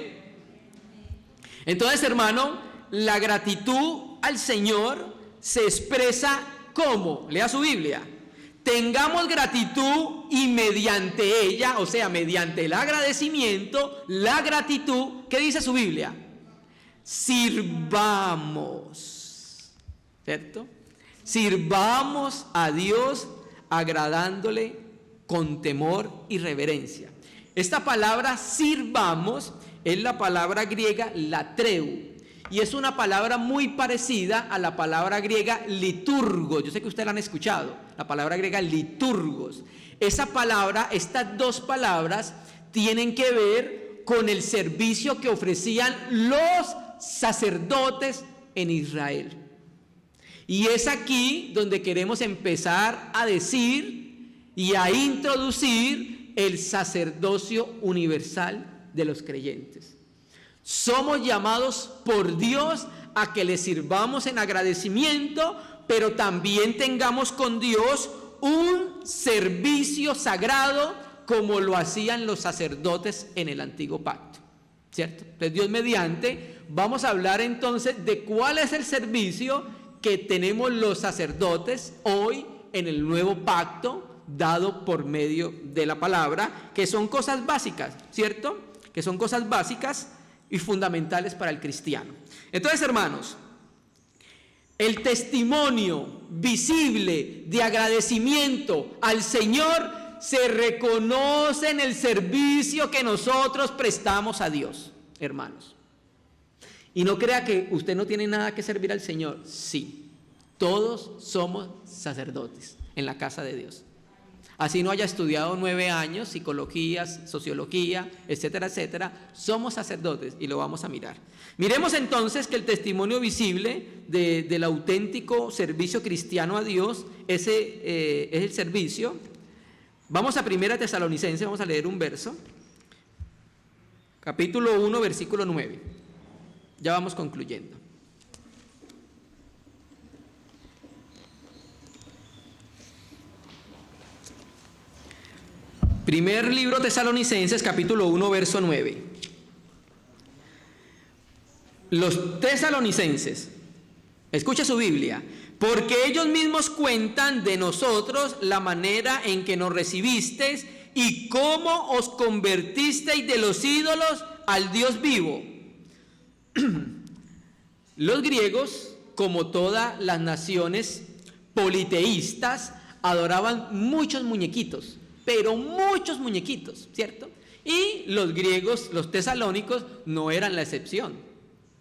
Entonces, hermano, la gratitud al Señor se expresa ¿cómo? Lea su Biblia. Tengamos gratitud y mediante ella, o sea, mediante el agradecimiento, la gratitud, ¿qué dice su Biblia? Sirvamos, ¿cierto? Sirvamos a Dios agradándole con temor y reverencia. Esta palabra sirvamos es la palabra griega latreu, y es una palabra muy parecida a la palabra griega liturgos. Yo sé que ustedes la han escuchado, la palabra griega liturgos. Esa palabra, estas dos palabras tienen que ver con el servicio que ofrecían los sacerdotes en Israel. Y es aquí donde queremos empezar a decir y a introducir el sacerdocio universal de los creyentes. Somos llamados por Dios a que le sirvamos en agradecimiento, pero también tengamos con Dios un servicio sagrado como lo hacían los sacerdotes en el antiguo pacto, ¿cierto? Entonces, Dios mediante, vamos a hablar entonces de cuál es el servicio que tenemos los sacerdotes hoy en el nuevo pacto dado por medio de la palabra, que son cosas básicas, ¿cierto? Que son cosas básicas y fundamentales para el cristiano. Entonces, hermanos, el testimonio visible de agradecimiento al Señor se reconoce en el servicio que nosotros prestamos a Dios, hermanos. Y no crea que usted no tiene nada que servir al Señor. Sí, todos somos sacerdotes en la casa de Dios. Así no haya estudiado 9 años, psicología, sociología, etcétera, etcétera, somos sacerdotes y lo vamos a mirar. Miremos entonces que el testimonio visible del auténtico servicio cristiano a Dios es el servicio. Vamos a 1 Tesalonicenses, vamos a leer un verso, capítulo 1, versículo 9. Ya vamos concluyendo. Primer libro Tesalonicenses, capítulo 1, verso 9. Los tesalonicenses, escucha su Biblia, porque ellos mismos cuentan de nosotros la manera en que nos recibisteis y cómo os convertisteis de los ídolos al Dios vivo. Los griegos, como todas las naciones politeístas, adoraban muchos muñequitos, pero muchos muñequitos, ¿cierto? Y los griegos, los tesalónicos, no eran la excepción,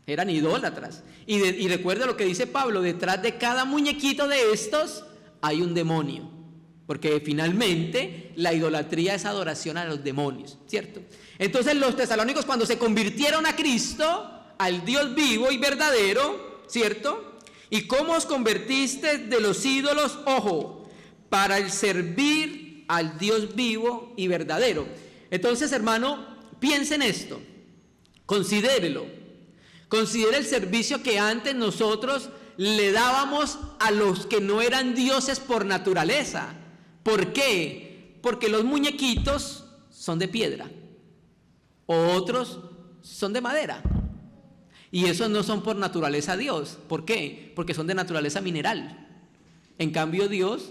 eran idólatras. Y recuerda lo que dice Pablo, detrás de cada muñequito de estos hay un demonio, porque finalmente la idolatría es adoración a los demonios, ¿cierto? Entonces los tesalónicos, cuando se convirtieron a Cristo, al Dios vivo y verdadero, ¿cierto? ¿Y cómo os convertiste de los ídolos? Ojo, para el servir al Dios vivo y verdadero. Entonces, hermano, piense en esto, considérelo. Considere el servicio que antes nosotros le dábamos a los que no eran dioses por naturaleza. ¿Por qué? Porque los muñequitos son de piedra, otros son de madera. Y esos no son por naturaleza Dios. ¿Por qué? Porque son de naturaleza mineral. En cambio, Dios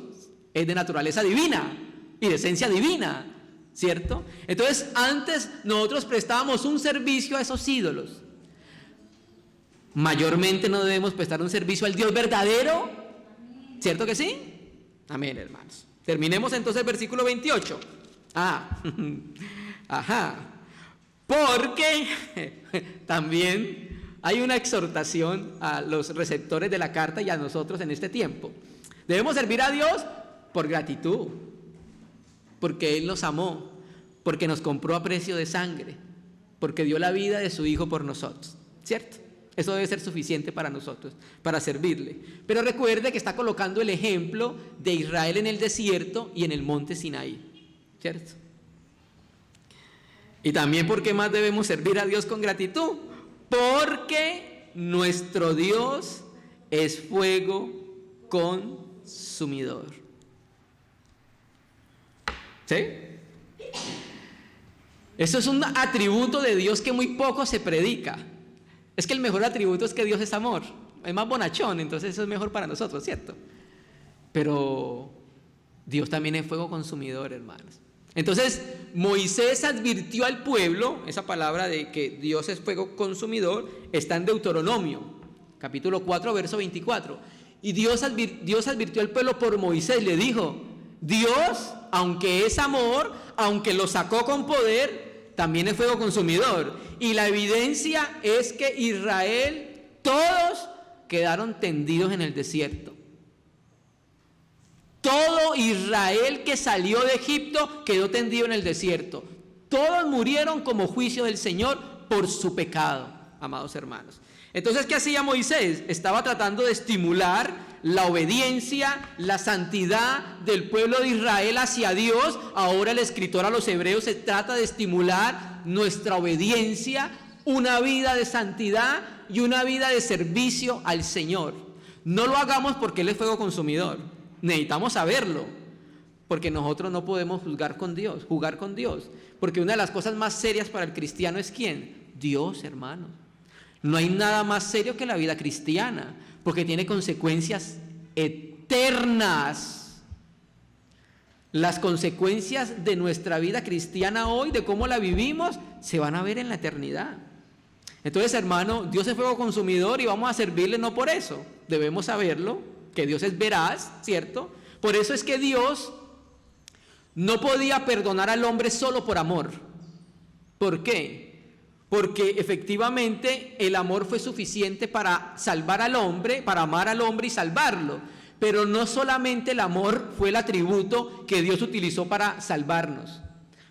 es de naturaleza divina y de esencia divina, ¿cierto? Entonces, antes nosotros prestábamos un servicio a esos ídolos. Mayormente no debemos prestar un servicio al Dios verdadero, ¿cierto que sí? Amén, hermanos. Terminemos entonces el versículo 28. Porque también hay una exhortación a los receptores de la carta y a nosotros en este tiempo. Debemos servir a Dios por gratitud, porque Él nos amó, porque nos compró a precio de sangre, porque dio la vida de su Hijo por nosotros, ¿cierto? Eso debe ser suficiente para nosotros, para servirle. Pero recuerde que está colocando el ejemplo de Israel en el desierto y en el monte Sinaí, ¿cierto? Y también, ¿por qué más debemos servir a Dios con gratitud? Porque nuestro Dios es fuego consumidor. ¿Sí? Eso es un atributo de Dios que muy poco se predica. Es que el mejor atributo es que Dios es amor. Es más bonachón, entonces eso es mejor para nosotros, ¿cierto? Pero Dios también es fuego consumidor, hermanos. Entonces, Moisés advirtió al pueblo, esa palabra de que Dios es fuego consumidor, está en Deuteronomio, capítulo 4, verso 24. Y Dios advirtió al pueblo por Moisés, le dijo, Dios, aunque es amor, aunque lo sacó con poder, también es fuego consumidor. Y la evidencia es que Israel, todos quedaron tendidos en el desierto. Todo Israel que salió de Egipto quedó tendido en el desierto. Todos murieron como juicio del Señor por su pecado, amados hermanos. Entonces, ¿qué hacía Moisés? Estaba tratando de estimular la obediencia, la santidad del pueblo de Israel hacia Dios. Ahora el escritor a los hebreos se trata de estimular nuestra obediencia, una vida de santidad y una vida de servicio al Señor. No lo hagamos porque Él es fuego consumidor. Necesitamos saberlo, porque nosotros no podemos jugar con Dios. Porque una de las cosas más serias para el cristiano es ¿quién? Dios, hermanos. No hay nada más serio que la vida cristiana, porque tiene consecuencias eternas. Las consecuencias de nuestra vida cristiana hoy, de cómo la vivimos, se van a ver en la eternidad. Entonces, hermano, Dios es fuego consumidor y vamos a servirle no por eso. Debemos saberlo, que Dios es veraz, ¿cierto? Por eso es que Dios no podía perdonar al hombre solo por amor. ¿Por qué? Porque efectivamente el amor fue suficiente para salvar al hombre, para amar al hombre y salvarlo. Pero no solamente el amor fue el atributo que Dios utilizó para salvarnos.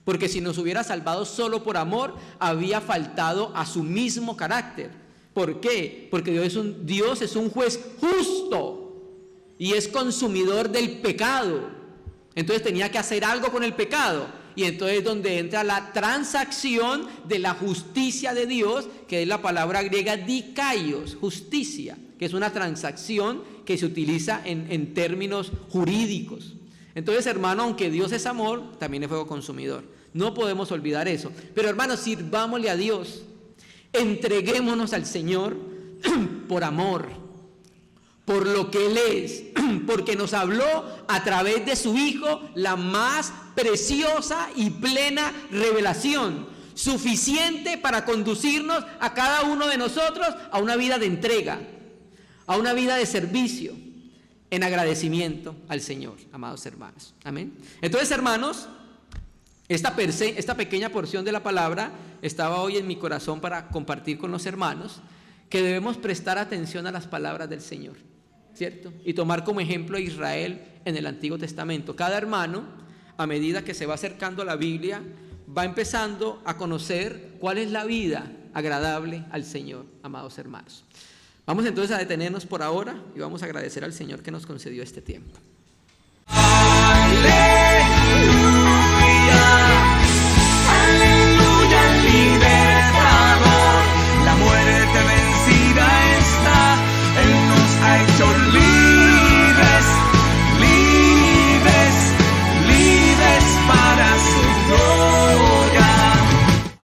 Porque si nos hubiera salvado solo por amor, había faltado a su mismo carácter. ¿Por qué? Porque Dios es un juez justo y es consumidor del pecado. Entonces tenía que hacer algo con el pecado. Y entonces es donde entra la transacción de la justicia de Dios, que es la palabra griega dikaios, justicia, que es una transacción que se utiliza en términos jurídicos. Entonces, hermano, aunque Dios es amor, también es fuego consumidor. No podemos olvidar eso. Pero, hermano, sirvámosle a Dios. Entreguémonos al Señor por amor, por lo que Él es, porque nos habló a través de su Hijo la más preciosa y plena revelación, suficiente para conducirnos a cada uno de nosotros a una vida de entrega, a una vida de servicio, en agradecimiento al Señor, amados hermanos. Amén. Entonces, hermanos, esta pequeña porción de la palabra estaba hoy en mi corazón para compartir con los hermanos, que debemos prestar atención a las palabras del Señor, ¿cierto? Y tomar como ejemplo a Israel en el Antiguo Testamento. Cada hermano, a medida que se va acercando a la Biblia, va empezando a conocer cuál es la vida agradable al Señor, amados hermanos. Vamos entonces a detenernos por ahora y vamos a agradecer al Señor que nos concedió este tiempo.